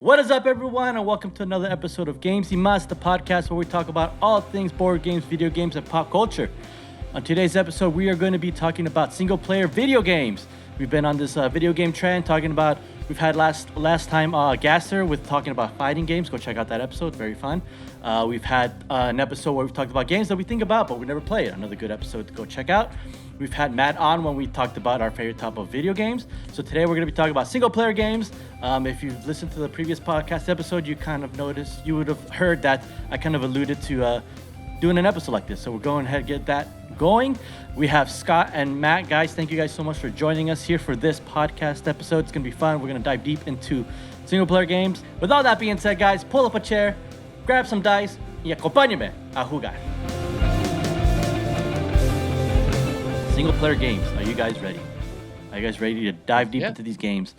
What is up, everyone, and welcome to another episode of Gamesymaspod, the podcast where we talk about all things board games, video games, and pop culture. On today's episode, we are going to be talking about single-player video games. We've been on this video game trend, talking about. We've had last time Gasser with talking about fighting games. Go check out that episode; very fun. We've had an episode where we've talked about games that we think about but we never play. Another good episode to go check out. We've had Matt on when we talked about our favorite type of video games. So today we're going to be talking about single-player games. If you've listened to the previous podcast episode, you would have heard that I kind of alluded to doing an episode like this. So we're going ahead and get that going. We have Scott and Matt. Guys, thank you guys so much for joining us here for this podcast episode. It's going to be fun. We're going to dive deep into single-player games. With all that being said, guys, pull up a chair, grab some dice, y acompáñeme a jugar. Single-player games. Are you guys ready? Are you guys ready to dive deep into these games?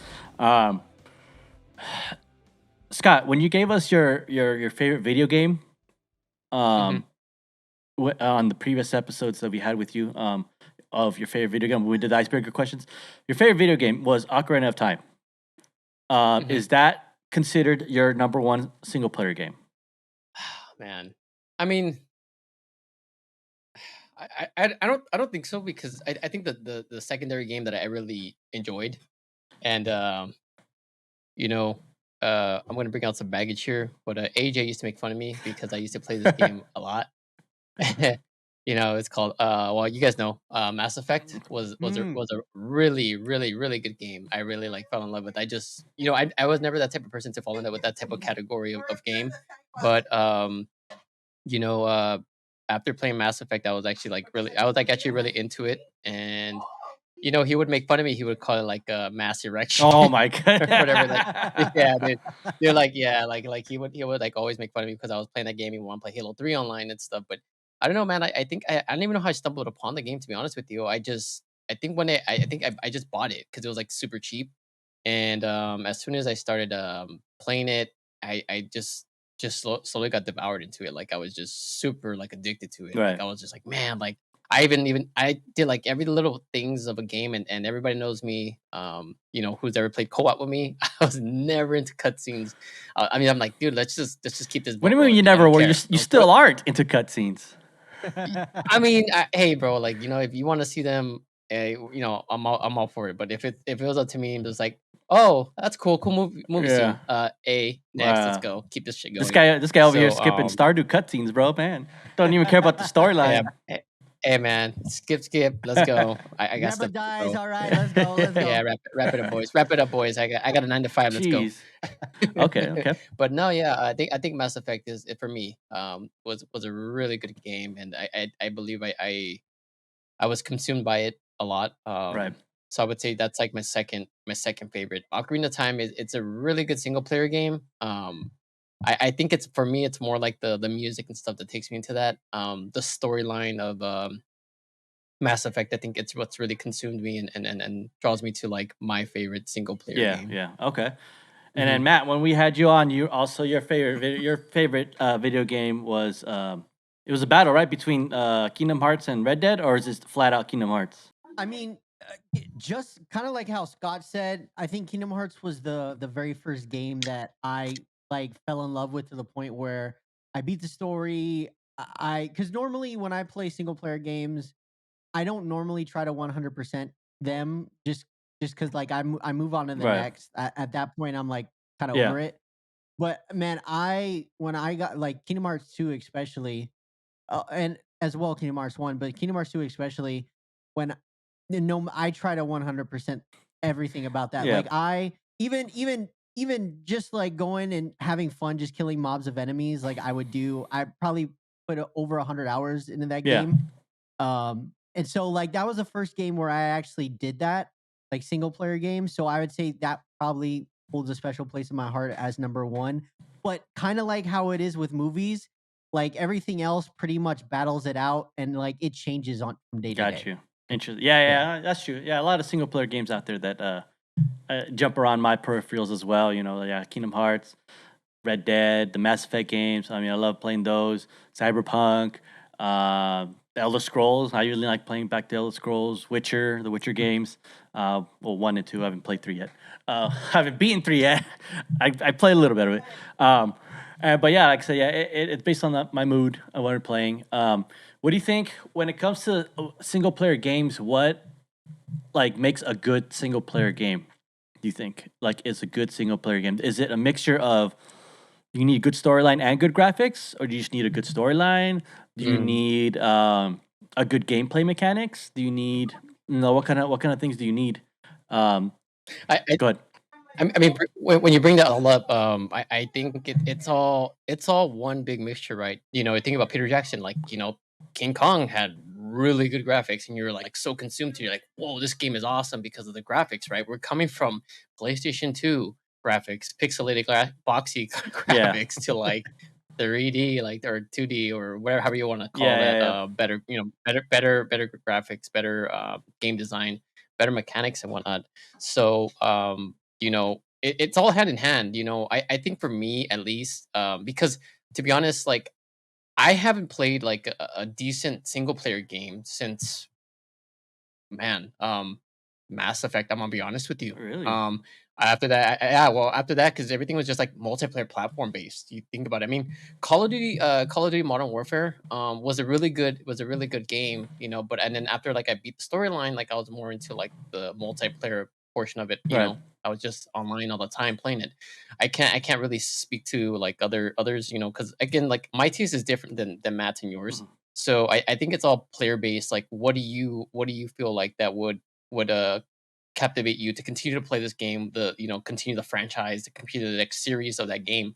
Scott, when you gave us your favorite video game, on the previous episodes that we had with you, of your favorite video game, when we did the icebreaker questions, your favorite video game was Ocarina of Time. Is that considered your number one single-player game? Man, I mean, I don't think so because I think that the secondary game that I really enjoyed, and I'm gonna bring out some baggage here, but AJ used to make fun of me because I used to play this game a lot. It's called well, you guys know, Mass Effect was a really good game. I really fell in love with. I was never that type of person to fall in love with that type of category of game, but you know, uh, after playing Mass Effect, I was actually really into it, and he would make fun of me. He would call it like a mass erection Oh my or whatever. Yeah, god. dude. They're like, yeah, like he would like always make fun of me because I was playing that game. He wanted to play Halo 3 online and stuff. But I don't know, man. I think I don't even know how I stumbled upon the game. To be honest with you, I think I just bought it because it was like super cheap, and as soon as I started playing it, I just slowly got devoured into it. Like I was just super like addicted to it. Like Right. I was just like, man, like I did like every little things of a game, and everybody knows me. Who's ever played co-op with me? I was never into cutscenes. I'm like, dude, let's just keep this What boat do you mean you rolling. I never don't were? care. You still aren't into cutscenes. I mean, hey, bro, like if you want to see them, I'm all for it. But if it was up to me, and just like, oh, that's cool movie Yeah. scene. Next, let's Wow. go, keep this shit This going. guy over here So, skipping Stardew cutscenes, bro. Man, don't even care about the yeah, storyline. hey man, skip, let's go. I got Never stuff to do, dies. bro. All right, let's go. Let's go. Yeah, wrap it up, boys. Wrap it up, boys. I got a 9 to 5. Let's go. Jeez. Okay. But no, yeah, I think Mass Effect is for me. Was a really good game, and I believe I was consumed by it a lot. Right. So I would say that's like my second favorite. Ocarina of Time it's a really good single player game. I think it's for me it's more like the music and stuff that takes me into that. The storyline of Mass Effect, I think it's what's really consumed me and draws me to like my favorite single player Yeah. game. Yeah. Okay. And hmm then Matt, when we had you on, your favorite video game was it was a battle, right, between Kingdom Hearts and Red Dead, or is this flat out Kingdom Hearts? I mean, just kind of like how Scott said, I think Kingdom Hearts was the very first game that I like fell in love with to the point where I beat the story. Because normally when I play single player games, I don't normally try to 100% them just because like I move on to the Right. next. At that point, I'm like kind of Yeah. over it. But man, when I got like Kingdom Hearts 2 especially, and as well Kingdom Hearts 1, but Kingdom Hearts 2 especially, when no, I try to 100% everything about that. Yeah. Like I even just like going and having fun, just killing mobs of enemies. Like I probably put over 100 hours into that Yeah. game. And so like that was the first game where I actually did that, like single player game. So I would say that probably holds a special place in my heart as number one. But kind of like how it is with movies, like everything else pretty much battles it out and like it changes on from day to Got day. you. Interesting. Yeah, that's true. Yeah, a lot of single player games out there that jump around my peripherals as well. Yeah, Kingdom Hearts, Red Dead, the Mass Effect games. I mean, I love playing those. Cyberpunk, Elder Scrolls. I usually like playing back the Elder Scrolls, the Witcher games. Well, 1 and 2. I haven't played 3 yet. I haven't beaten 3 yet. I played a little bit of it. But yeah, like I said, yeah, it's based on my mood of what I'm playing. What do you think when it comes to single player games? What like makes a good single player game? Do you think like it's a good single player game? Is it a mixture of you need good storyline and good graphics, or do you just need a good storyline? Do you Mm. need a good gameplay mechanics? Do you need what kind of things do you need? Um, I, I Go ahead. I mean, when you bring that all up, I think it's all one big mixture, right? Think about Peter Jackson, like King Kong had really good graphics, and you're like so consumed to you're like, whoa, this game is awesome because of the graphics, right? We're coming from PlayStation 2 graphics, pixelated boxy Yeah. graphics to like 3D, like or 2D or whatever, however you want to Yeah, call yeah, that. yeah. Better, better graphics, better game design, better mechanics and whatnot. So it's all hand in hand. I think for me at least, because to be honest, like I haven't played like a decent single player game since, man, Mass Effect. I'm gonna be honest with you. Really? Um, After that, yeah, well, after that, because everything was just like multiplayer platform based. You think about it. I mean, Call of Duty Modern Warfare, was a really good game, But and then after like I beat the storyline, like I was more into like the multiplayer portion of it. Right. I was just online all the time playing it. I can't really speak to like others, because again, like my taste is different than Matt's and yours. Mhm. So I think it's all player based. Like, what do you feel like that would captivate you to continue to play this game? Continue the franchise, to continue the next series of that game.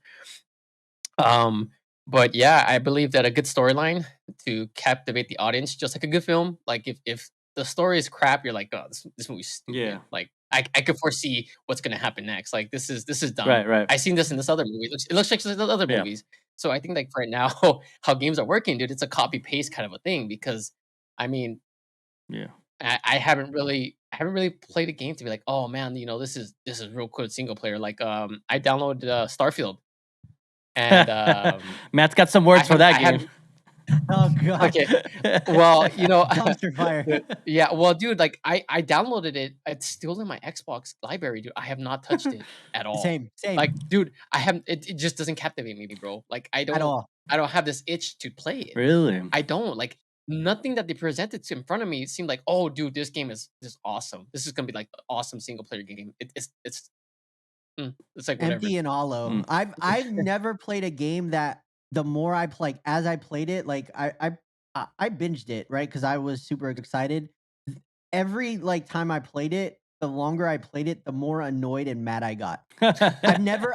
Um, but yeah, I believe that a good storyline to captivate the audience, just like a good film. Like if the story is crap, you're like, oh, this movie's Yeah. stupid. Like I could foresee what's gonna happen next. Like this is dumb. Right, right. I seen this in this other movie. It looks like the other Yeah. movies. So I think like right now, how games are working, dude, it's a copy paste kind of a thing because I mean, Yeah. I haven't really played a game to be like, oh man, this is real cool single player. Like I downloaded Starfield and Matt's got some I words for haven't that I game. haven't Oh god. okay. Well, Dumpster fire. yeah, well, dude, like I downloaded it. It's still in my Xbox library, dude. I have not touched it at all. Same, same. Like, dude, I haven't it just doesn't captivate me, bro. Like At all. I don't have this itch to play it. Really? I don't. Like nothing that they presented to in front of me seemed like, oh dude, this game is just awesome. This is gonna be like an awesome single player game. It's like whatever. Empty and hollow. Mm. I've never played a game that the more I play, as I played it, like I binged it, right? Because I was super excited. Every like time I played it, the longer I played it, the more annoyed and mad I got. I've never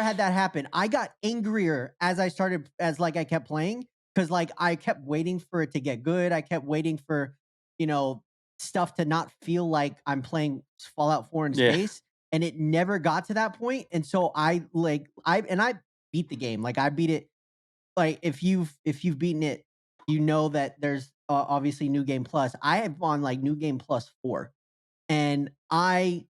had that happen. I got angrier as I started, as like I kept playing, because like I kept waiting for it to get good. I kept waiting for, you know, stuff to not feel like I'm playing Fallout 4 in Yeah. space. And it never got to that point. And so I beat the game. Like I beat it. Like if you've beaten it, you know that there's obviously New Game Plus. I have on like New Game Plus 4, and I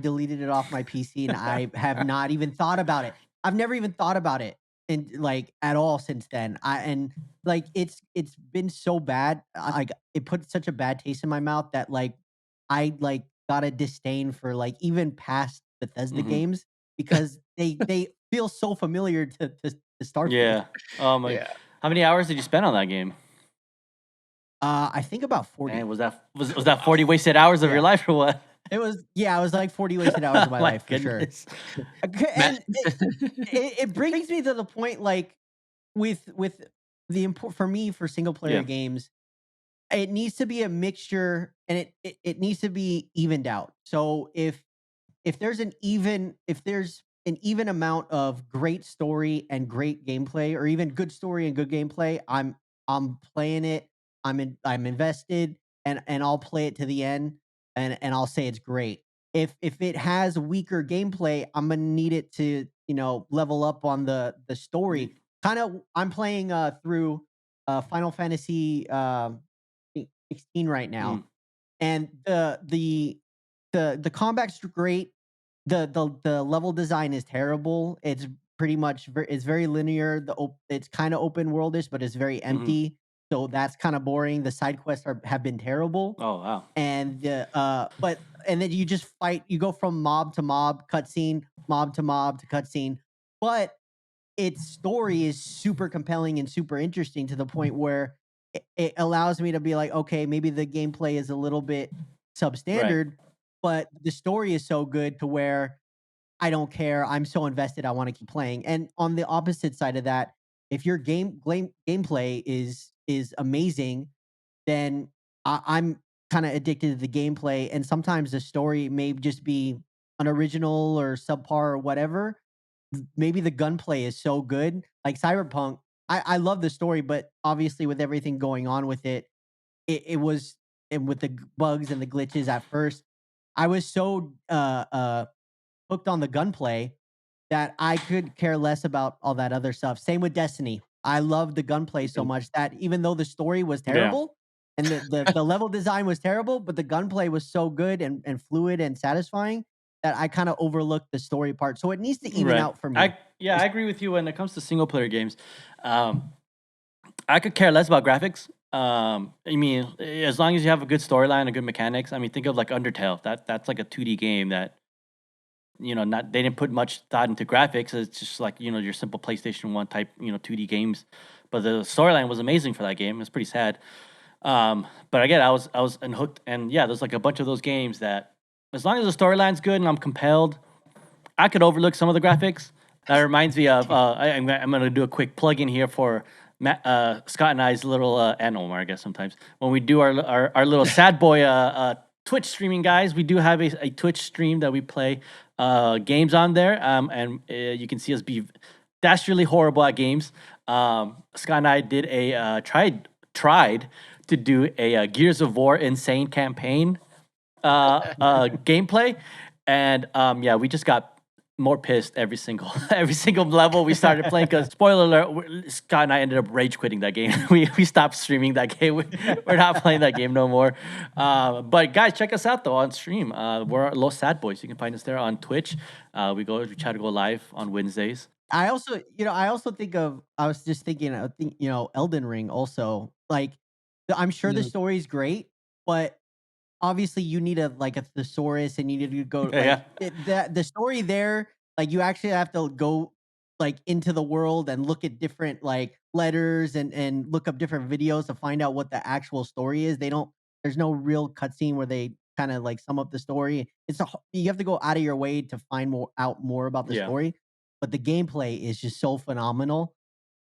deleted it off my PC, and I have not even thought about it. I've never even thought about it and like at all since then. And like it's been so bad. Like it put such a bad taste in my mouth that like I like got a disdain for like even past Bethesda Mhm. games because they feel so familiar to Starfield. Yeah. Oh my. Yeah. How many hours did you spend on that game? I think about 40. Man, was that 40 wasted hours of your Yeah. life or what? It was like 40 wasted hours of my My life for sure. goodness. Okay, Matt. and it brings me to the point like with the import for me for single player Yeah. games, it needs to be a mixture and it needs to be evened out. So if there's an even amount of great story and great gameplay, or even good story and good gameplay, I'm playing it. I'm invested, and I'll play it to the end, and I'll say it's great. If it has weaker gameplay, I'm gonna need it to level up on the Ye- story. Kind of, I'm playing through Final Fantasy 16 right Mm. now, and the combat's great. The level design is terrible. It's pretty much it's very linear. It's kind of open worldish, but it's very Mhm. empty. so that's kind of boring. The side quests have been terrible, Oh wow. and and then you just fight. You go from mob to mob, cutscene, mob to mob to cutscene, but its story is super compelling and super interesting to the point where it allows me to be like, okay, maybe the gameplay is a little bit Right. substandard, but the story is so good to where I don't care. I'm so invested. I want to keep playing. And on the opposite side of that, if your gameplay is amazing, then I'm kind of addicted to the gameplay. And sometimes the story may just be unoriginal or subpar or whatever. Maybe the gunplay is so good, like Cyberpunk. I love the story, but obviously with everything going on with it, it was and with the bugs and the glitches at first, I was so hooked on the gunplay that I could care less about all that other stuff. Same with Destiny. I love the gunplay so much that even though the story was Yeah. terrible and the level design was terrible, but the gunplay was so good and fluid and satisfying that I kind of overlooked the story part. So it needs to even Right. out for me. I agree with you when it comes to single player games. Um, I could care less about graphics. I mean, as long as you have a good storyline and good mechanics. I mean, think of like Undertale. That's like a 2D game that not they didn't put much thought into graphics. It's just like your simple PlayStation 1 type 2D games. But the storyline was amazing for that game. It's pretty sad. But again, I was unhooked, and yeah, there's like a bunch of those games that as long as the storyline's good and I'm compelled, I could overlook some of the graphics. That reminds me of I'm gonna do a quick plug in here for Scott and I's little and Omar, I guess sometimes when we do our little sad boy Twitch streaming, guys. We do have a Twitch stream that we play games on there, and you can see us be dastardly horrible at games. Scott and I did a tried to do a Gears of War insane campaign gameplay, and yeah, we just got more pissed every single every single level we started playing. Because spoiler alert, Scott and I ended up rage quitting that game. We stopped streaming that game. We're not playing that game no more. But guys, check us out though on stream. We're Los Sad Boys. You can find us there on Twitch. We try to go live on Wednesdays. I also think of I was just thinking I think Elden Ring also like I'm sure the Mm. story is great, but obviously you need a thesaurus and you need to go Yeah. the story there, like you actually have to go like into the world and look at different like letters and look up different videos to find out what the actual story is. They don't There's no real cutscene where they kind of like sum up the story. You have to go out of your way to find more about the Yeah. story, but the gameplay is just so phenomenal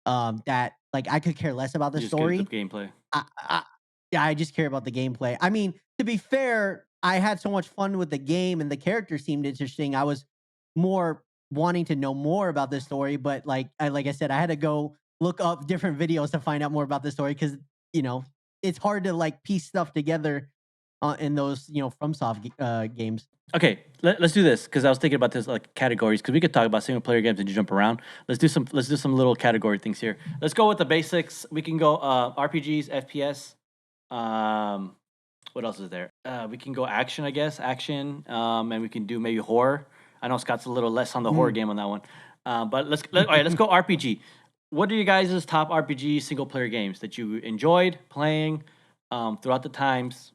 that like I could care less about the Just get the story. gameplay. I Yeah, I just care about the gameplay. I mean, to be fair, I had so much fun with the game and the characters seemed interesting. I was more wanting to know more about the story, but like I said, I had to go look up different videos to find out more about the story because you know it's hard to like piece stuff together in those FromSoft games. Okay, let's do this because I was thinking about this like categories because we could talk about single player games and you jump around. Let's do some little category things here. Let's go with the basics. We can go RPGs, FPS. Um, what else is there? We can go action, I guess, action. And we can do maybe horror. I know Scott's a little less on the horror Mm. game on that one. But all right, let's go RPG. What are you guys' top RPG single player games that you enjoyed playing throughout the times?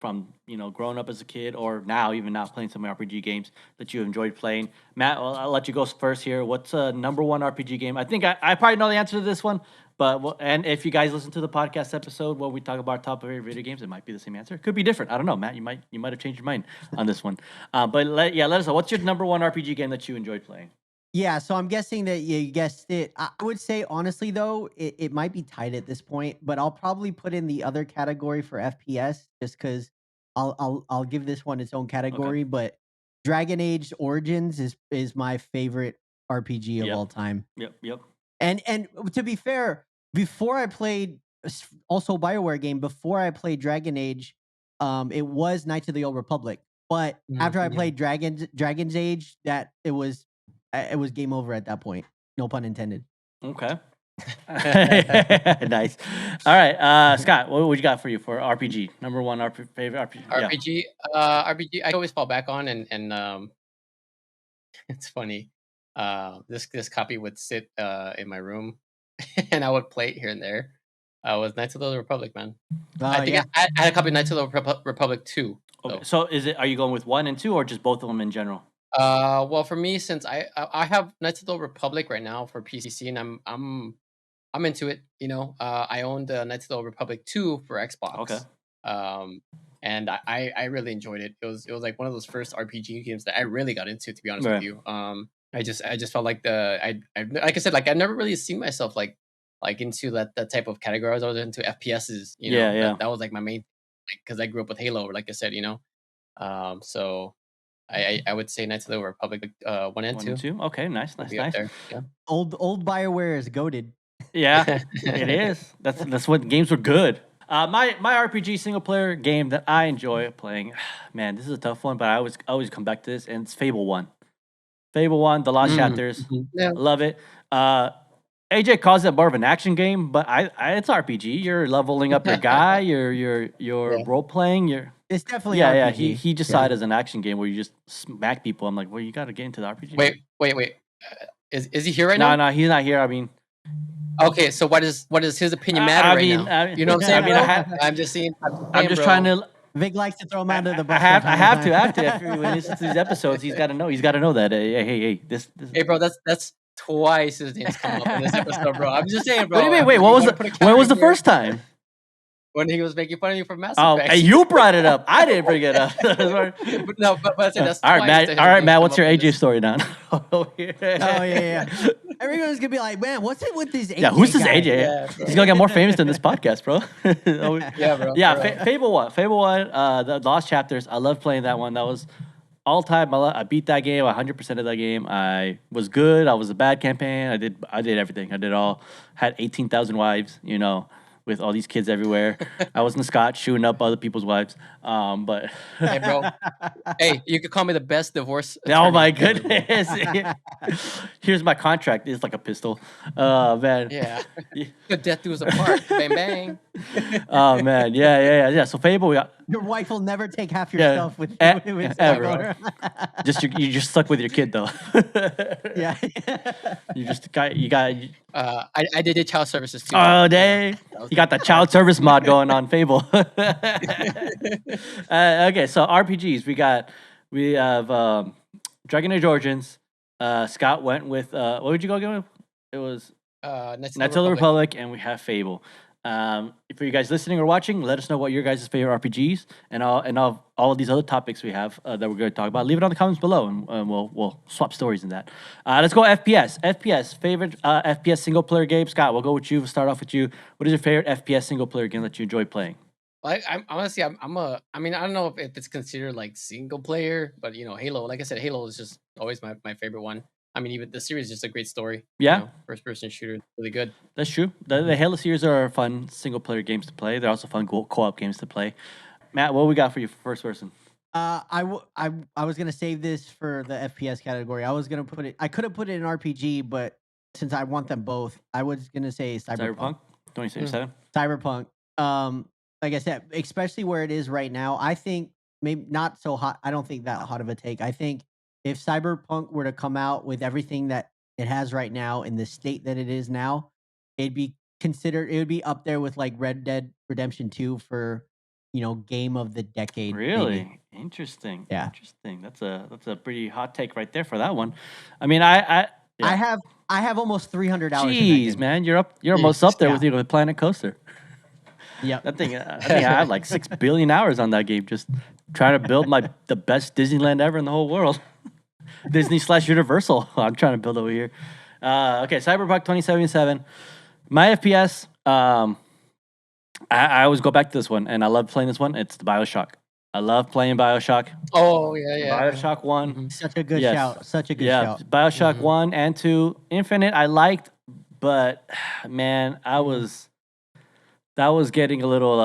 From growing up as a kid or now even now playing some RPG games that you enjoyed playing. Matt, I'll let you go first here. What's number one RPG game? I think I probably know the answer to this one, but and if you guys listen to the podcast episode where we talk about our top favorite video games, it might be the same answer. It could be different. I don't know, Matt. You might have changed your mind on this one. But let us know. What's your number one RPG game that you enjoyed playing? Yeah, so I'm guessing that you guessed it. I would say honestly though, it might be tight at this point, but I'll probably put in the other category for FPS just because I'll give this one its own Okay. category. But Dragon Age Origins is my favorite RPG of Yep. all time. Yep. And to be fair, before I played also BioWare game, before I played Dragon Age, it was Knights of the Old Republic. But after I Yeah. played Dragon's Age, that it was game over at that point. No pun intended. Okay. Nice. All right, Scott, what you got for RPG? Number one favorite RPG? Yeah. RPG, I always fall back on, and it's funny. This copy would sit in my room, and I would play it here and there. Was Knights of the Old Republic, man. Oh I think yeah. I had a copy of Knights of the Republic 2. Okay. So, So are you going with 1 and 2 or just both of them in general? well, for me, since I have Knights of the Old Republic right now for PC, and I'm into it. I owned the Knights of the Old Republic 2 for Okay. Xbox. Um, and I really enjoyed it. It was like one of those first RPG games that I really got into, to be honest with Right. you. I just felt like like I said, like I never really seen myself like into that type of category. I was into FPSs. Yeah, yeah. That was like my main, because I grew up with Halo, like I said. So I would say Knights of the Republic 1 and 1 2 and 2. Okay, nice, will nice, be up nice. there. Yeah. Old BioWare is goated. Yeah, it is. That's what games were good. My RPG single player game that I enjoy playing, man, this is a tough one, but I always come back to this, and it's Fable 1. Fable 1, The Lost Chapters. Yeah. Love it. AJ calls it more of an action game, but it's RPG. You're leveling up your guy. You're Yeah. role playing. You're It's definitely yeah. RPG. He just saw it as an action game where you just smack people. I'm like, well, you got to get into the RPG. Wait. Is he here right now? No, he's not here. I mean, Okay, so what is his opinion matter now? You know what I'm saying? I mean, bro? I'm just saying. I'm just trying to. Vic likes to throw him under the I bus. have from to. time to time. If you listen to these episodes, he's got to know. He's got to know that. Hey, this. Hey, bro, that's twice his name's come up in this episode, bro. I'm just saying, bro. What do you mean? Wait, what was when was the first time? When he was making fun of you for Mass Oh, Effect. hey, you brought it up. I didn't bring it up. No, but I said that's all right, twice Matt. that All his right, name's Matt. come What's up your in AJ this. story now? Oh yeah. Everyone's gonna be like, man, what's it with this AJ? Yeah, who's this guy? AJ? Yeah, bro. He's gonna get more famous than this podcast, bro. Yeah, bro. Yeah, Bro. Fable 1. Fable 1, the Lost Chapters. I love playing that one. That was all time. I beat that game, 100% of that game. I was good. I was a bad campaign. I did everything. I did all. Had 18,000 wives, with all these kids everywhere. I was in Scott shooting up other people's wives. But Hey, bro. Hey, you could call me the best divorce. oh my attorney ever, bro. goodness. Here's my contract. It's like a pistol. Oh man. Yeah. Good death do us apart. Bang bang. Oh man. Yeah. So Fable, we got Your wife will never take half your Yeah, stuff with ever. you just stuck with your kid though. Yeah. You just got you got. I did child services too. Oh dang! You got the child service mod going on Fable. Okay, so RPGs we have Dragon Age Origins. Scott went with what would you go again with? It was Knights Knights of the Republic, and we have Fable. For you guys listening or watching, let us know what your guys' favorite RPGs and all of these other topics we have that we're going to talk about. Leave it on the comments below, and we'll swap stories in that. Let's go FPS favorite FPS single player game. Scott, we'll go with you. We'll start off with you. What is your favorite FPS single player game that you enjoy playing? I'm honestly, I mean, I don't know if it's considered like single player, but Halo. Like I said, Halo is just always my favorite one. I mean, even the series is just a great story. Yeah. First person shooter, really good. That's true. The Halo series are fun single player games to play. They're also fun co-op games to play. Matt, what we got for you for first person? I was gonna save this for the FPS category. I was gonna put it. I could have put it in RPG, but since I want them both, I was gonna say Cyberpunk. 2077. Cyberpunk. Like I said, especially where it is right now, I think maybe not so hot. I don't think that hot of a take. I think if Cyberpunk were to come out with everything that it has right now in the state that it is now, it'd be considered. It would be up there with like Red Dead Redemption 2 for game of the decade. Really maybe. interesting. Yeah. Interesting. That's a pretty hot take right there for that one. I mean, yeah. I have almost 300 hours. Jeez, man, you're almost up there with the Planet Coaster. Yeah, That thing. I think I have like 6 billion hours on that game, just trying to build the best Disneyland ever in the whole world. Disney/Universal. I'm trying to build over here. Okay, Cyberpunk 2077. My FPS. I always go back to this one, and I love playing this one. It's the BioShock. I love playing BioShock. Oh yeah. BioShock 1. such a good Yes. shout. Such a good Yeah, shout. BioShock 1 and 2. Infinite I liked, but man, that was getting a little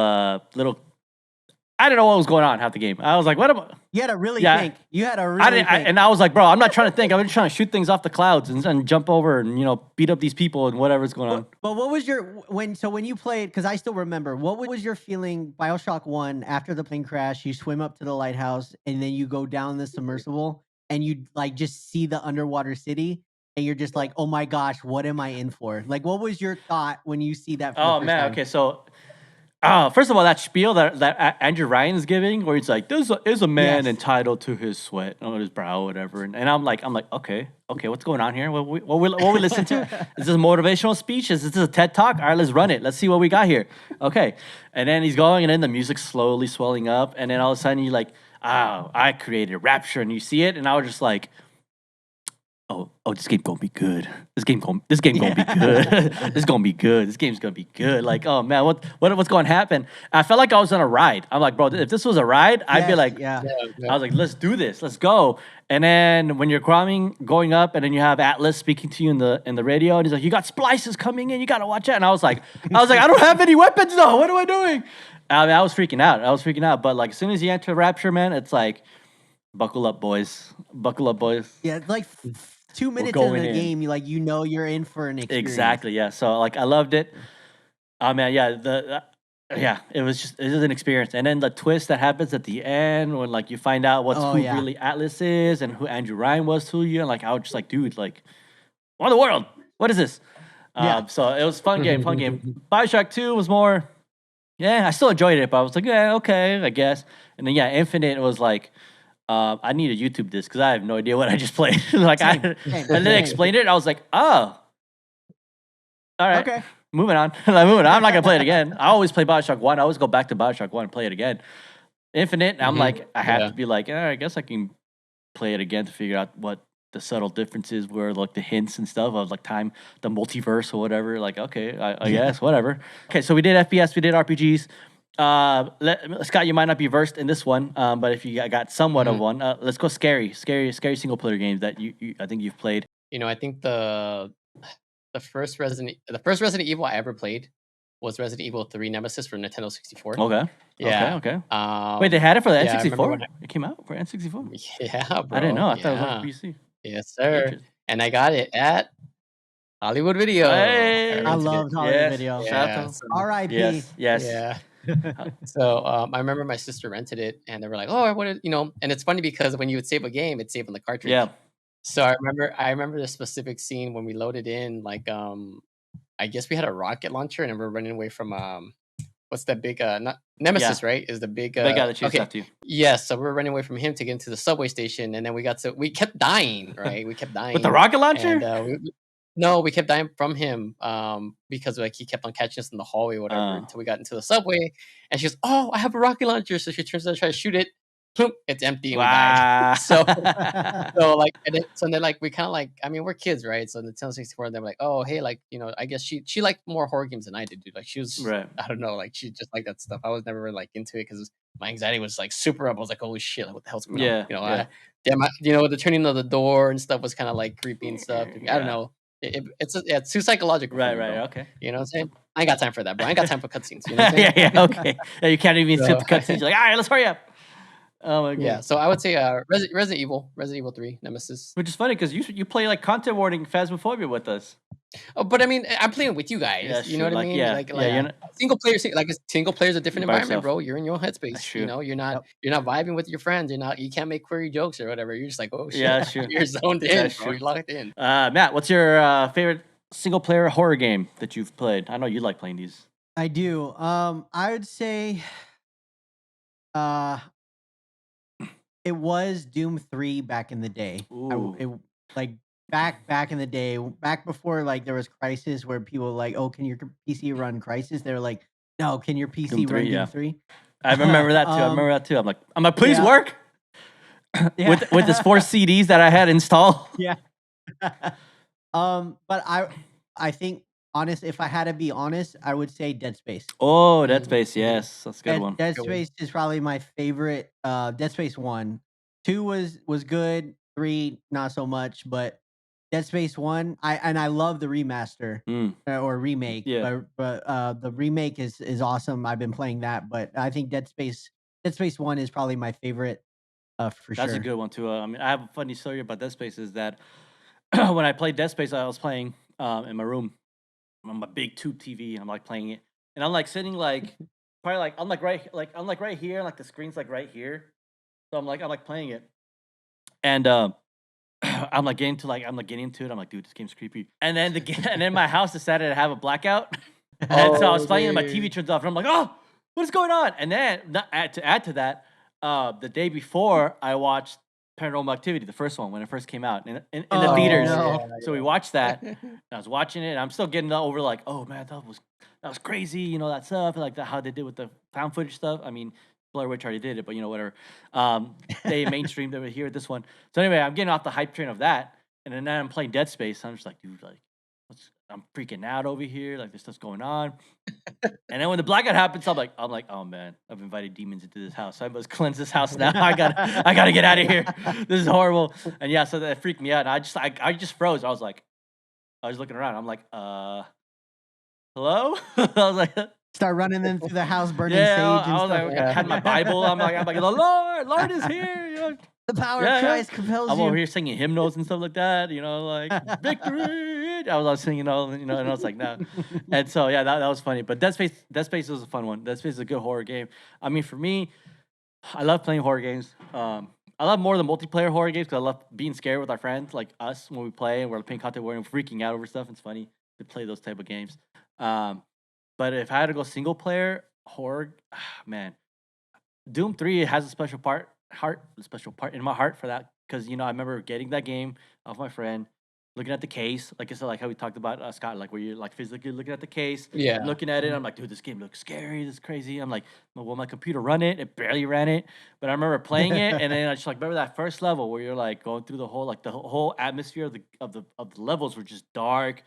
I didn't know what was going on half the game. I was like, what am I? You had to really Yeah. think. You had to I really didn't, think. and I was like, bro, I'm not trying to think. I'm just trying to shoot things off the clouds and jump over and beat up these people and whatever's going on. But what was your when you played? Because I still remember. What was your feeling? BioShock 1 after the plane crash, you swim up to the lighthouse and then you go down the submersible and you like just see the underwater city. and you're just like, oh my gosh, what am I in for? Like, what was your thought when you see that for the Oh first man, time? okay, so first of all, that spiel that Andrew Ryan's giving, where he's like, "There's is a man Yes. entitled to his sweat on his brow, whatever," and I'm like, okay, what's going on here? What we listen to? Is this a motivational speech? Is this a TED talk? All right, let's run it. Let's see what we got here. Okay, and then he's going, and then the music's slowly swelling up, and then all of a sudden you're like, "Oh, I created Rapture," and you see it, and I was just like, oh, this game gonna be good. This game gonna be good. This gonna be good. This game's gonna be good. Like, oh man, what's gonna happen? I felt like I was on a ride. I'm like, bro, if this was a ride, I'd be Yes, like, yeah. Yeah, I was like, let's do this, let's go. And then when you're going up, and then you have Atlas speaking to you in the radio, and he's like, you got splices coming in, you gotta watch out. And I was like, I don't have any weapons though. What am I doing? I mean, I was freaking out. But like, as soon as you enter Rapture, man, it's like, buckle up, boys. Buckle up, boys. Yeah, it's like 2 minutes into going the in. game, you know you're in for an experience. Exactly. Yeah. So like, I loved it. Oh man, yeah. Yeah, it was an experience. And then the twist that happens at the end, when like you find out Oh, who yeah. really Atlas is and who Andrew Ryan was to you, and like I was just like, dude, like, what in the world? What is this? Yeah. So it was fun game. Bioshock 2 was more, yeah, I still enjoyed it, but I was like, yeah, okay, I guess. And then yeah, Infinite was like, I need to YouTube this because I have no idea what I just played. Like Same. and then they explained it, and I was like, oh, all right. Okay. Moving on. I'm not gonna play it again. I always play Bioshock 1. I always go back to Bioshock 1 and play it again. Infinite, I'm like, I have Yeah. to be like, I guess I can play it again to figure out what the subtle differences were, like the hints and stuff of like time, the multiverse or whatever. Like, okay, I guess, whatever. Okay, so we did FPS, we did RPGs. Scott, you might not be versed in this one, but if you got somewhat of one, let's go scary single player games that you I think you've played. You know, I think the first Resident Evil I ever played was Resident Evil 3 Nemesis for Nintendo 64. Okay. Yeah. Okay. Wait, they had it for the yeah, I remember N64? when It came out for N64? Yeah, bro. I didn't know. I thought it was Yeah. on PC. Yes, sir. Interesting. And I got it at Hollywood Video. Hey! I rented loved it. Hollywood Yes. Video. Shout Yeah, out to- so- R.I.P. Yes. Yeah. So I remember my sister rented it, and they were like, "Oh, I wanted," And it's funny because when you would save a game, it's saved on the cartridge. Yeah. So I remember the specific scene when we loaded in, like I guess we had a rocket launcher, and we're running away from what's that big not Nemesis, right? Is the big Big guy that chased after you. Yes, so we were running away from him to get into the subway station, and then we kept dying, right? We kept dying With the rocket launcher? And, no, we kept dying from him because like he kept on catching us in the hallway or whatever until we got into the subway. And she goes, "Oh, I have a rocket launcher." So she turns around to try to shoot it. Boom, it's empty. And we died. So like, and then like we kind of like, I mean, we're kids, right? So Nintendo 64, they're like, "Oh, hey, like I guess she liked more horror games than I did, dude. Like she was, Right. I don't know, like she just liked that stuff. I was never really like into it because my anxiety was like super up. I was like, "Holy shit, like what the hell's going on?" Yeah. The turning of the door and stuff was kind of like creepy and stuff. I don't know. It's too psychological. Right, for me, bro. okay. You know what I'm saying? I ain't got time for that, bro. I ain't got time for cutscenes. You know what I'm saying? yeah, okay. Yeah, you can't even skip the cutscenes. You're like, all right, let's hurry up. Oh my god. Yeah, so I would say Resident Evil 3, Nemesis. Which is funny because you play like content warning Phasmophobia with us. Oh, but I mean, I'm playing with you guys. Yeah, you know true. what I Like, mean? yeah, Like, yeah, you're not- single player, like a single player is a different By environment, yourself. bro. You're in your headspace. That's true. You know, you're not vibing with your friends. You can't make query jokes or whatever. You're just like, oh shit. Yeah, that's true. You're zoned in, That's bro. true. You're locked in. Matt, what's your favorite single player horror game that you've played? I know you like playing these. I do. I would say it was Doom 3 back in the day. Ooh. Like back in the day, back before like there was Crisis, where people were like, "Oh, can your PC run Crisis?" They were like, "No, can your PC Doom 3, run yeah. Doom 3?" I remember that too. I'm like, please yeah. work. Yeah. with this 4 CDs that I had installed. Yeah. But I think if I had to be honest, I would say Dead Space. Oh, Dead Space, yes. That's a good one. Dead Space is probably my favorite. Dead Space 1. 2 was good. 3 not so much, but Dead Space 1, I love the remaster or remake. Yeah. But the remake is awesome. I've been playing that, but I think Dead Space 1 is probably my favorite for sure. That's a good one too. I mean, I have a funny story about Dead Space is that when I played Dead Space, I was playing in my room on my big tube TV, and I'm like playing it, and I'm like sitting like probably like I'm like right here, like the screen's like right here, so I'm like playing it, and I'm like getting into it. I'm like, dude, this game's creepy. And then and then my house decided to have a blackout, and so I was playing and my TV turns off, and I'm like, oh, what is going on? And then to add to that, the day before I watched Paranormal Activity, the first one when it first came out in the Oh theaters. no. So we watched that. And I was watching it, and I'm still getting over like, oh man, that was crazy, that stuff, and like how they did with the found footage stuff. I mean, Blair Witch already did it, but whatever. They mainstreamed it here at this one. So anyway, I'm getting off the hype train of that, and then I'm playing Dead Space. I'm just like, dude, like, I'm freaking out over here. Like, this stuff's going on. And then when the blackout happens, I'm like, oh man, I've invited demons into this house. I must cleanse this house now. I gotta get out of here. This is horrible. And yeah, so that freaked me out. And I just froze. I was looking around. I'm like, hello? I was like, Start running into the house, burning yeah, sage and I was stuff. like, I had my Bible. I'm like, the Lord is here. The power Yeah, of yeah. Christ compels I'm you. over here singing hymnals and stuff like that, like victory. I was singing and I was like, no. And so yeah, that was funny. But Dead Space was a fun one. Dead Space is a good horror game. I mean, for me, I love playing horror games. I love more the multiplayer horror games because I love being scared with our friends, like us when we play and we're playing content warrior and freaking out over stuff. It's funny to play those type of games. But if I had to go single player horror, man, Doom 3 has a special part in my heart for that because I remember getting that game off my friend, looking at the case, like I said, like how we talked about Scott, like where you're like physically looking at the case, Yeah. looking at it. I'm like, dude, this game looks scary. This is crazy. I'm like, well, will my computer run it? It barely ran it, but I remember playing it, and then I just like remember that first level where you're like going through the whole atmosphere of the levels were just dark,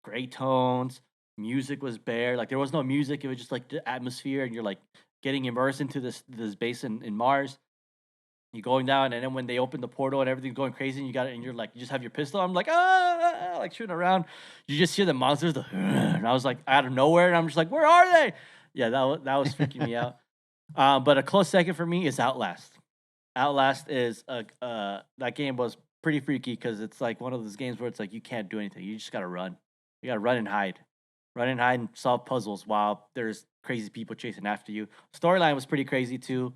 gray tones. Music was bare. Like there was no music. It was just like the atmosphere, and you're like getting immersed into this base in Mars. You're going down, and then when they open the portal and everything's going crazy, and you're like, you just have your pistol. I'm like, like shooting around. You just hear the monsters, and I was like, out of nowhere, and I'm just like, where are they? Yeah, that was freaking me out. But a close second for me is Outlast. Outlast is that game was pretty freaky because it's like one of those games where it's like you can't do anything. You just gotta run. You gotta run and hide and solve puzzles while there's crazy people chasing after you. Storyline was pretty crazy too.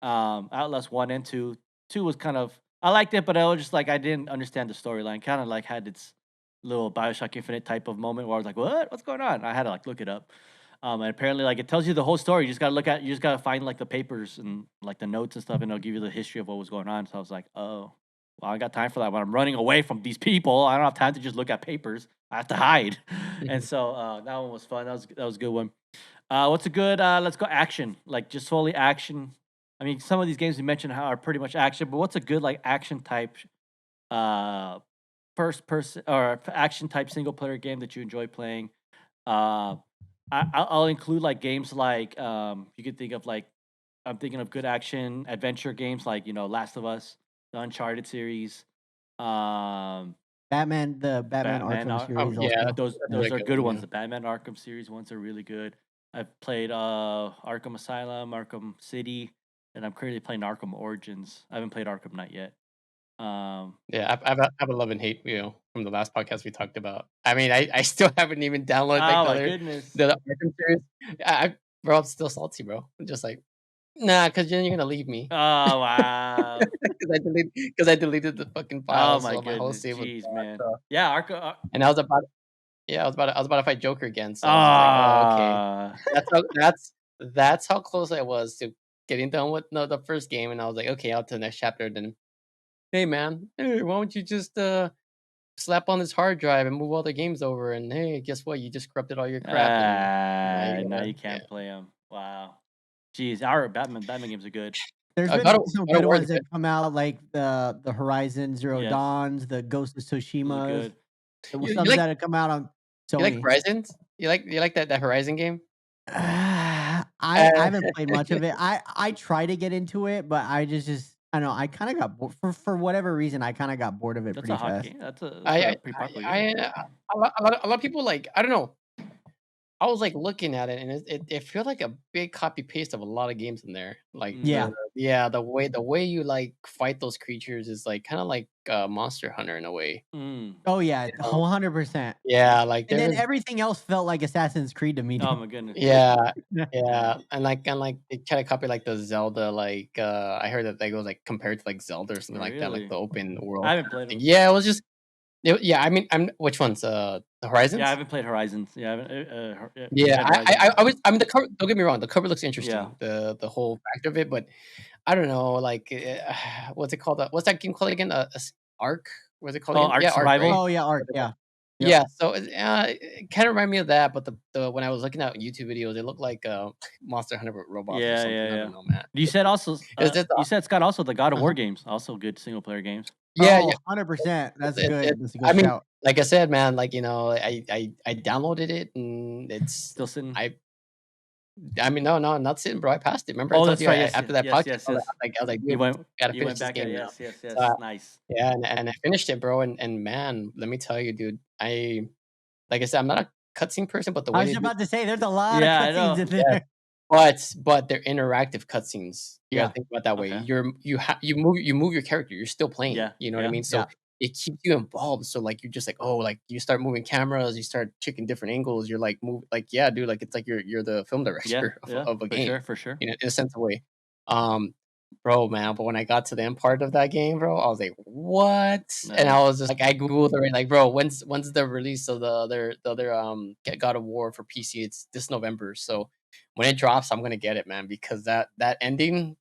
Outlast 1 and 2. 2 was kind of I liked it, but I was just like I didn't understand the storyline. Kind of like had its little Bioshock Infinite type of moment where I was like, "What? What's going on?" I had to like look it up. And apparently, like it tells you the whole story. You just gotta find like the papers and like the notes and stuff, and it'll give you the history of what was going on. So I was like, "Oh, well, I got time for that. When I'm running away from these people, I don't have time to just look at papers. I have to hide." And so that one was fun. That was a good one. What's a good? Let's go action. Like just solely action. I mean, some of these games we mentioned are pretty much action, but what's a good like action type, uh, first person or action type single player game that you enjoy playing? Uh, I'll include like games like you could think of like I'm thinking of good action adventure games like Last of Us, the Uncharted series, um, The Batman Batman. Arkham series Yeah, also. Those another are good good one. ones. Yeah. The Batman Arkham series ones are really good. I've played Arkham Asylum, Arkham City, and I'm currently playing Arkham Origins. I haven't played Arkham Knight yet. Um, Yeah, I have a love and hate, from the last podcast we talked about. I mean, I still haven't even downloaded like oh the my other goodness. the Arkham series. Bro, I'm still salty, bro. I'm just like, nah, because then you're gonna leave me. Oh wow. Because I deleted the fucking Oh file, my so my whole goodness. save was Jeez, gone. man. So, Yeah, Arkham. and I was about to fight Joker again. So I was just like, oh, okay. Ah. That's how close I was to getting done with the first game, and I was like, okay, out to the next chapter. Then, hey man, hey, why don't you just slap on this hard drive and move all the games over? And hey, guess what? You just corrupted all your crap, and now you Now gotta, you yeah. can't play them. Wow. Jeez, our Batman games are good. There's Uh, been God some of good War is ones that good. come out, like the Horizon Zero yes, Dawns, the Ghost of really Tsushimas. good. There were You some like that have come out on you like Sony. Horizons? You like that Horizon game? I Uh, haven't played much of it. I try to get into it, but I don't know. I kind of got bored for whatever reason. I kind of got bored of it That's pretty a hot fast. game. That's a I pretty I popular game. I a lot of people like I don't know. I was like looking at it, and it felt like a big copy paste of a lot of games in there. Like Yeah. the way you like fight those creatures is like kind of like Monster Hunter in a way. Mm. Oh yeah, You know? 100%. Yeah, like And there then was everything else felt like Assassin's Creed to me. Oh my goodness. yeah. Yeah. Yeah, and like they try to copy like the Zelda, like I heard that they go like compared to like Zelda or something like that, like Really? the open I world haven't kind of played thing. them. Yeah, it was just yeah. I mean, which ones? The Yeah, I Horizons. haven't played Horizons. Yeah, I haven't. Yeah, Dead Rising. I mean the cover. Don't get me wrong, the cover looks Yeah. interesting. The whole fact of it, but I don't know, like what's it called? What's that game called again? Arc. What's it called Oh, again? Ark Yeah, Arc, right? Survival. Oh yeah, Ark, What's it called? yeah. Yep. Yeah, so it kind of reminded me of that, but the when I was looking at YouTube videos, it looked like Monster Hunter with robots or Yeah, something. yeah, I yeah. don't know, man. You said also. It was just You said Scott also the God of War uh-huh. games, also good single player games. Yeah, yeah. Oh, 100%. That's It good. That's a good I mean, shout. like I said, man, like, I downloaded it and Still sitting. I mean, no, I'm not sitting, bro. I passed it. Remember I Oh, told that's you right. Yes, after that yes, podcast, yes, yes. I was like, You dude, went. gotta You finish went this back at game now. yes, yes, So yes. Nice. yeah, and I finished it, bro. And man, let me tell you, dude, like I said, I'm not a cutscene person, but the I way was they just do, about to say there's a lot of Yeah, I cutscenes know. in yes, there. but they're interactive cutscenes. You gotta Yeah. think about that way. Okay. You move your character. You're still playing. Yeah, You know what I yeah. mean? So Yeah. it keeps you involved. So like you're just like, oh, like you start moving cameras, you start checking different angles. You're like move like yeah, dude. Like it's like you're the film Yeah, director of, yeah, of a for game. sure, for sure. In a sense of way. Um, bro, man. But when I got to the end part of that game, bro, I was like, what? And I Nice. was just like, I googled it, like, bro, when's the release of the other God of War for PC? It's this November. So when it drops, I'm gonna get it, man, because that ending,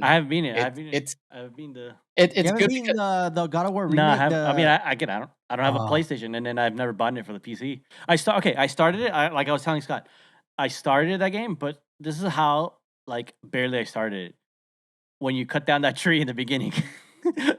I man, haven't been it. it's it's I've been the. You it's haven't good beaten because the God of War No, I remake? have. I mean, The I don't have a Oh, PlayStation, and then I've never bought it for the PC. Okay, I started it. Like I was telling Scott, I started that game, but this is how like barely I started it. When you cut down that tree in the beginning,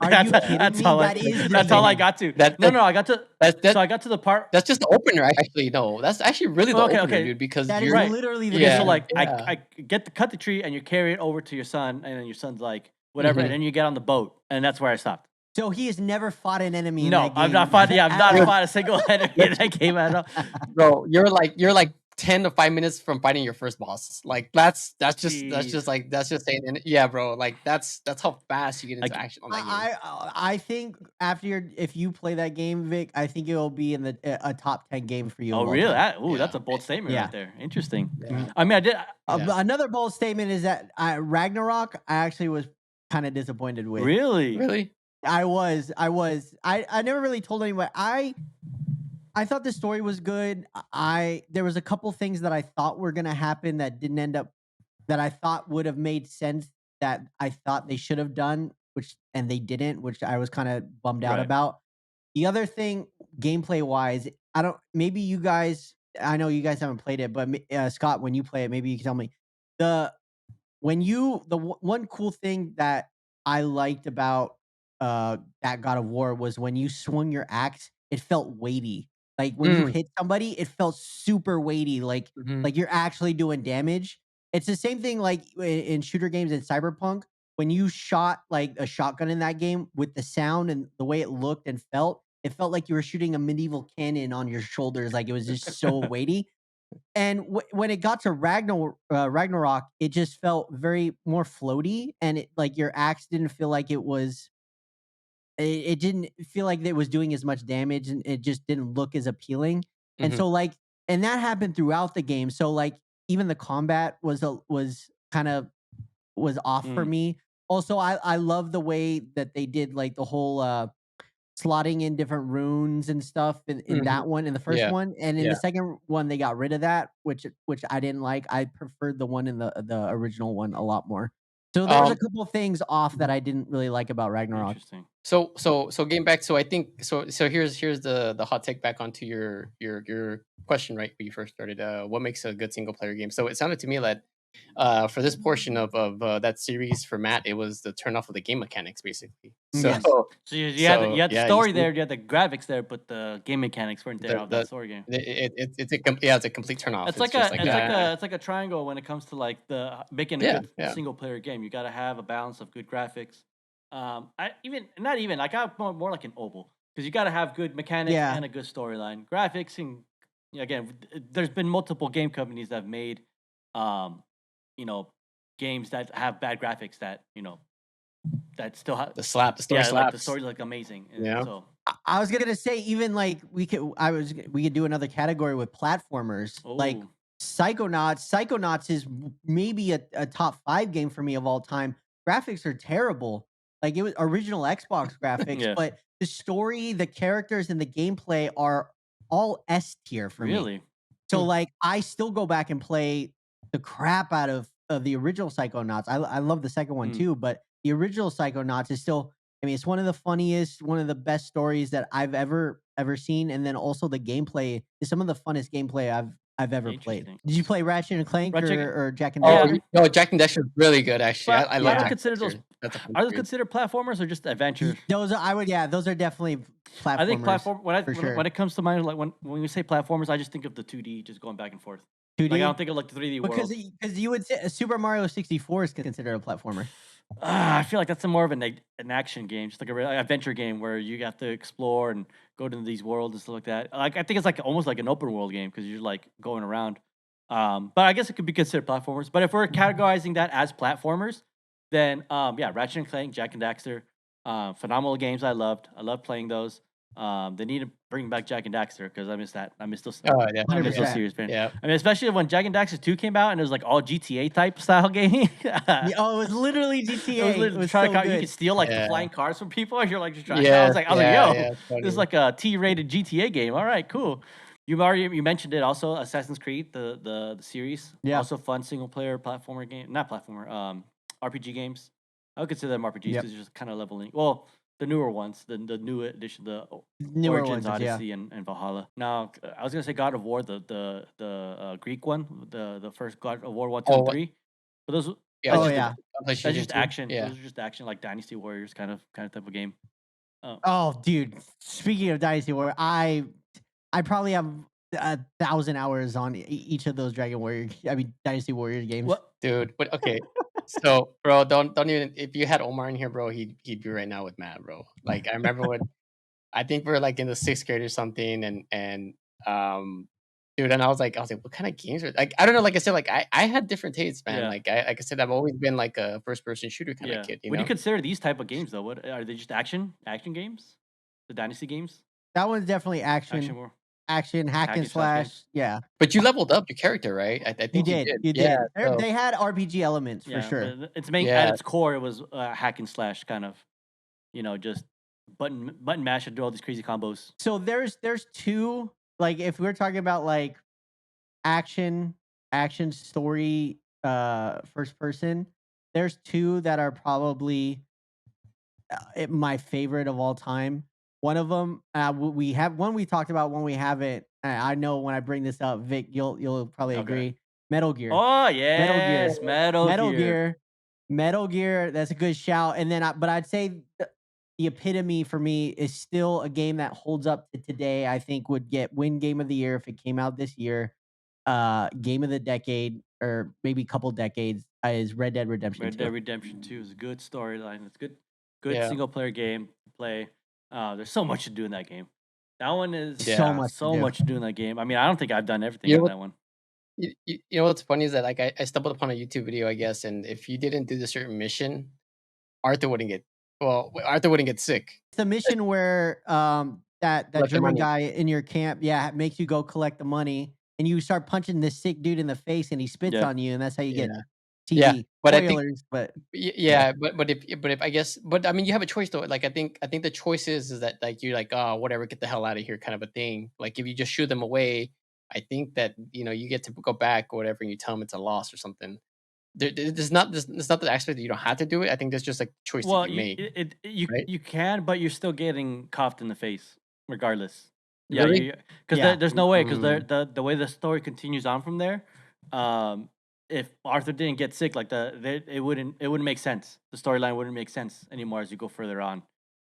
are you yeah, kidding me? That is the that's all I beginning. got to. that No, that no, I got to. that So that I got to the part. that's just the opener. Actually, no, that's actually really the Okay, opener, okay, dude, because That is you're right. literally the Okay, so yeah beginning. like yeah. I get to cut the tree, and you carry it over to your son, and then your son's like whatever, and Hmm. then you get on the boat, and that's where I stopped. So he has never fought an enemy in No, that I've not game fought. Yeah, I've at not all. fought a single enemy in that game at all. Bro, you're like 10 to 5 minutes from fighting your first boss. Like Jeez. that's just saying and yeah, bro. Like that's how fast you get into Like, action on that game. I think if you play that game, Vic, I think it will be in a top 10 game for you oh of all really? time. That's Yeah. a bold statement right Yeah. there. Interesting. Yeah. I mean, I did. Yeah. Another bold statement is that Ragnarok, I actually was kind of disappointed with. Really? Really? I never really told anyone. I thought the story was good. There was a couple things that I thought were gonna happen that didn't end up, that I thought would have made sense, that I thought they should have done, and they didn't, which I was kind of bummed out Right. about. The other thing, gameplay wise, I don't. Maybe you guys. I know you guys haven't played it, but Scott, when you play it, maybe you can tell me the one cool thing that I liked about that God of War was when you swung your axe, it felt weighty. Like when you Mm, hit somebody, it felt super weighty, mhm, like you're actually doing damage. It's the same thing like in shooter games in Cyberpunk. When you shot like a shotgun in that game, with the sound and the way it looked and felt, it felt like you were shooting a medieval cannon on your shoulders. Like it was just so weighty. And when it got to Ragnarok, it just felt very more floaty, and like your axe didn't feel like it didn't feel like it was doing as much damage, and it just didn't look as appealing. And mhm, so like, and that happened throughout the game. So like, even the combat was kind of was off for Mm, me. Also, I love the way that they did like the whole slotting in different runes and stuff in mhm. that one, in the first Yeah. one, and in the Yeah. second one they got rid of that, which I didn't like. I preferred the one in the original one a lot more. So there was a Um couple things off that mhm. I didn't really like about Ragnarok. interesting. So getting back, so I think so here's the hot take back onto your question, right, when you first started. What makes a good single player game? So it sounded to me that for this portion of that series for Matt, it was the turn off of the game mechanics, basically. So Yes. So you had so you had the yeah, you story see there, you had the graphics there, but the game mechanics weren't there the of that the story game. it's a complete turn off. It's It's like just like it's like a triangle when it comes to like the making a yeah, good yeah. single player game. You got to have a balance of good graphics. I even not even like I more like an oval because you got to have good mechanics Yeah. and a good storyline. Graphics and again, there's been multiple game companies that have made, um, you know, games that have bad graphics that that still have. The story Yeah, like the slaps. story's like amazing, You and know? so I was gonna say even like we could do another category with platformers like oh Psychonauts. Psychonauts is maybe a top 5 game for me of all time. Graphics are terrible. Like it was original Xbox graphics, yeah, but the story, the characters, and the gameplay are all S tier for me. really, So like I still go back and play the crap out of the original Psychonauts. I love the second one Mm, too, but the original Psychonauts is still, I mean, it's one of the funniest, one of the best stories that I've ever seen, and then also the gameplay is some of the funnest gameplay I've ever played. interesting. Did you play Ratchet and Clank Ratchet, or Jack and Oh, yeah, Daxter? no, Jack and Dexter's really good, actually. but I I love don't Yeah. Jack and consider those. Dexter. That's a fun Are those series. considered platformers or just adventures? Those are, I would, yeah, those are definitely I think platformers platform when I for when sure. it comes to mind, like when we say platformers, I just think of the 2D just going back and forth. Like I 2D don't think of like the 3D because world. because you would say Super Mario 64 is considered a platformer. I feel like that's more of an action game, just like a adventure game where you have to explore and go to these worlds and stuff like that. Like I think it's like almost like an open world game because you're like going around. But I guess it could be considered platformers. But if we're categorizing that as platformers, then yeah, Ratchet and Clank, Jack and Daxter, phenomenal games. I loved. I love playing those. They need to bring back Jack and Daxter because I miss that. I miss those. Oh, I miss those 100%. series, man. yeah. I mean, especially when Jack and Daxter 2 came out and it was like all GTA type style game. Yeah, oh, it was literally It was GTA. It literally was trying so to you could good. steal like the Yeah. flying cars from people, and you're like just trying. Yeah, I was like, yeah, yo, it's this is funny. like a T-rated GTA game. All right, cool. You mentioned it also, Assassin's Creed, the series, Yeah. also fun single player platformer game, not platformer, RPG games. I would consider them RPGs Yep. because you're just kind of leveling. Well, the newer ones, the new edition, the Newer Origins, ones, yeah. Odyssey, and Valhalla. Now, I was gonna say God of War, the Greek one, the first God of War 1, 2, Oh, and what? 3. But those Yeah, that's Oh just yeah. that's PlayStation just 2. action. Yeah. Those are just action, like Dynasty Warriors kind of type of game. Oh, Oh, dude. Speaking of Dynasty Warrior, I probably have 1,000 hours on each of those Dynasty Warrior games. what? Dude, but okay. So, bro, don't even if you had Omar in here, bro, he'd be right now with Matt, bro. Like I remember when I think we are like in the 6th grade or something, and dude, and I was like, what kind of games are like I don't know, like I said, like I had different tastes, man. Yeah, Like I said, I've always been like a first person shooter kind of yeah. kid, you What do you know? consider these type of games though? What are they? Just action games? The Dynasty games? That one's definitely Action war, action, hack hack and and slash game? slash. Yeah. But you leveled up your character, right? I You think you did. did. You Yeah. did. So They had RPG elements for Yeah, sure. but its main at yeah, its core, it was hack and slash kind of. Just button mash and do all these crazy combos. So there's two, like if we're talking about like action story first person, there's two that are probably my favorite of all time. One of them, we have one we talked about, one we haven't. I know when I bring this up, Vic, you'll probably Okay. agree. Metal Gear, Oh Metal Gear, yes, Metal Metal Gear. Gear, Metal Gear. That's a good shout. And then, but I'd say the epitome for me is still a game that holds up to today. I think would win Game of the Year if it came out this year. Game of the decade, or maybe couple decades, is Red Dead Redemption Red Dead 2. Redemption 2 is a good storyline. It's good yeah, single player game to play. There's so much to do in that game. That one is So yeah. much to so do. much to do in that game. I mean, I don't think I've done everything You know in what? that one. You know what's funny is that like I stumbled upon a YouTube video, I guess, and if you didn't do the certain mission, Arthur wouldn't get Arthur wouldn't get sick. It's the mission where that Collect the German money. guy in your camp, yeah, makes you go collect the money, and you start punching this sick dude in the face, and he spits Yeah. on you, and that's how you get Yeah, yeah. TD. But I think Spoilers, but yeah, but if I guess, but I mean, you have a choice though. Like I think the choice is that like you're like, oh, whatever, get the hell out of here, kind of a thing. Like if you just shoo them away, I think that you get to go back or whatever, and you tell them it's a loss or something. There's not the aspect that you don't have to do it. I think there's just like choice that Well, you make, right? you can, but you're still getting coughed in the face regardless. Yeah, Really? because yeah, there's no way because Mm, the way the story continues on from there. Um, if Arthur didn't get sick, like it wouldn't make sense. The storyline wouldn't make sense anymore as you go further on,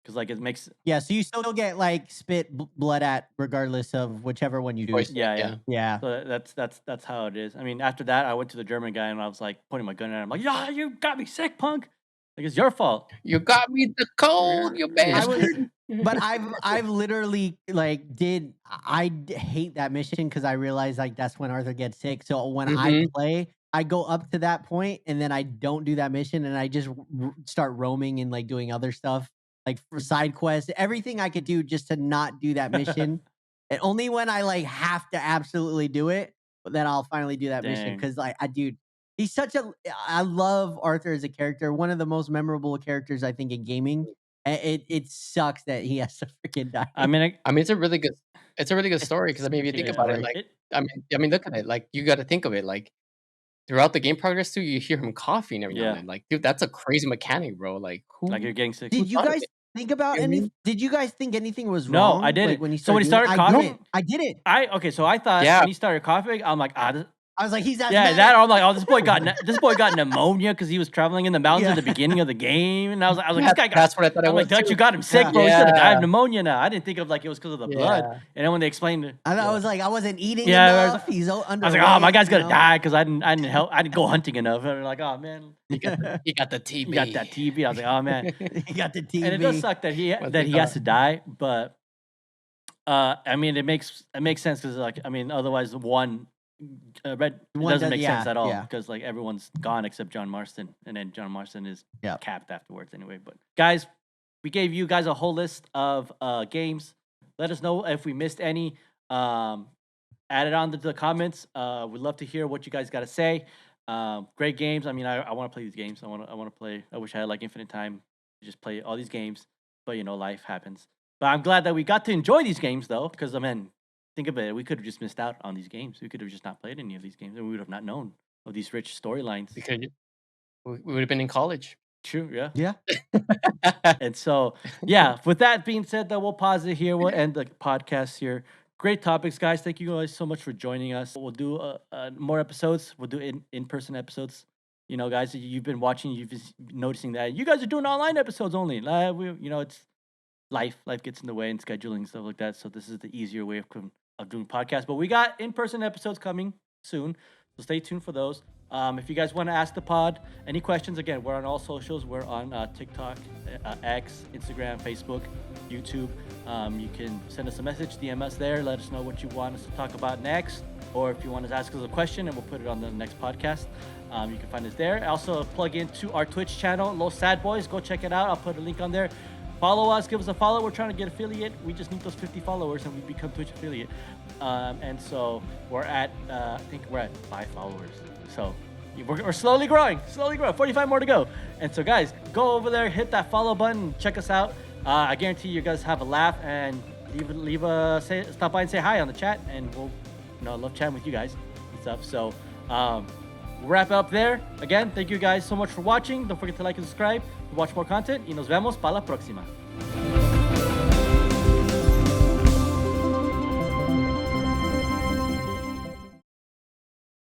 because like it makes yeah. So you still get like spit blood at regardless of whichever one you choice, choose. yeah, yeah. yeah. Yeah, So that's how it is. I mean, after that, I went to the German guy and I was like pointing my gun at him, like, "Yeah, you got me sick, punk. Like it's your fault. You got me the cold, you I was bastard. But I've literally like hate that mission because I realize like that's when Arthur gets sick. So when I Mhm. play, I go up to that point and then I don't do that mission and I just start roaming and like doing other stuff like for side quests, everything I could do just to not do that mission. And only when I like have to absolutely do it, then I'll finally do that mission. Dang. Cause like dude, he's such a I love Arthur as a character, one of the most memorable characters I think in gaming. It sucks that he has to freaking die. I mean, I mean, it's a really good story because I mean, if you Such a think good about it, story. like, it I mean, look at it. Like, you got to think of it. Like, throughout the game progress too, you hear him coughing every now and yeah, then. Like, dude, that's a crazy mechanic, bro. Like, like you're who getting sick. who Did you thought of guys it? think about You know what I any mean? did you guys think anything was No, I wrong, like, didn't. when he So when started he doing it? started I coughing, didn't. I didn't. okay. So I thought Yeah. when he started coughing, I'm like, I was like, "He's yeah, that asthmatic." or I'm like, oh, this boy got pneumonia because he was traveling in the mountains at Yeah. the beginning of the game, and I was like, this That guy got. that's what I thought it I'm like, was Dutch, too. you got him sick, Yeah. bro. He's gonna die of Yeah. pneumonia now. I didn't think of like it was because of the blood, Yeah. and then when they explained it, I yeah. was like, "I wasn't eating Yeah, I was enough. He's I was like, oh, my underweight," guy's you gonna know? die because I didn't help. I didn't go hunting enough. And they're like, oh man, He got the he got the you got that TB. TB. I was like, oh man, He got the and it does TB. suck that Once he he thought has to die, but I mean, it makes sense because like I mean, otherwise Red it One doesn't does make sense yeah, at all yeah. because like everyone's gone except John Marston, and then John Marston is Yep. capped afterwards anyway. But guys, we gave you guys a whole list of games. Let us know if we missed any. Add it on to the comments. We'd love to hear what you guys got to say. Great games. I mean, I want to play these games. I want to play. I wish I had like infinite time to just play all these games. But you know, life happens. But I'm glad that we got to enjoy these games though, because I mean, think of it. We could have just missed out on these games. We could have just not played any of these games, and we would have not known of these rich storylines. Because we would have been in college. True. Yeah. Yeah. And so, yeah, with that being said, though, we'll pause it here. We'll end the podcast here. Great topics, guys. Thank you guys so much for joining us. We'll do more episodes. We'll do in-person episodes. You know, guys, you've been watching, you've been noticing that you guys are doing online episodes only. It's life. Life gets in the way and scheduling and stuff like that. So this is the easier way of doing podcasts. But we got in-person episodes coming soon. So stay tuned for those. If you guys want to ask the pod any questions, again, we're on all socials. We're on TikTok, X, Instagram, Facebook, YouTube. You can send us a message, DM us there. Let us know what you want us to talk about next, or if you want to ask us a question, and we'll put it on the next podcast. You can find us there. Also, plug into our Twitch channel, Los Sad Boys. Go check it out. I'll put a link on there. Follow us, give us a follow. We're trying to get affiliate. We just need those 50 followers and we become Twitch affiliate. And so we're at, I think we're at 5 followers. So we're slowly growing, 45 more to go. And so guys, go over there, hit that follow button, check us out. I guarantee you guys have a laugh and stop by and say hi on the chat, and we'll, love chatting with you guys and stuff. So we'll wrap it up there. Again, thank you guys so much for watching. Don't forget to like and subscribe to watch more content. Y nos vemos para la próxima.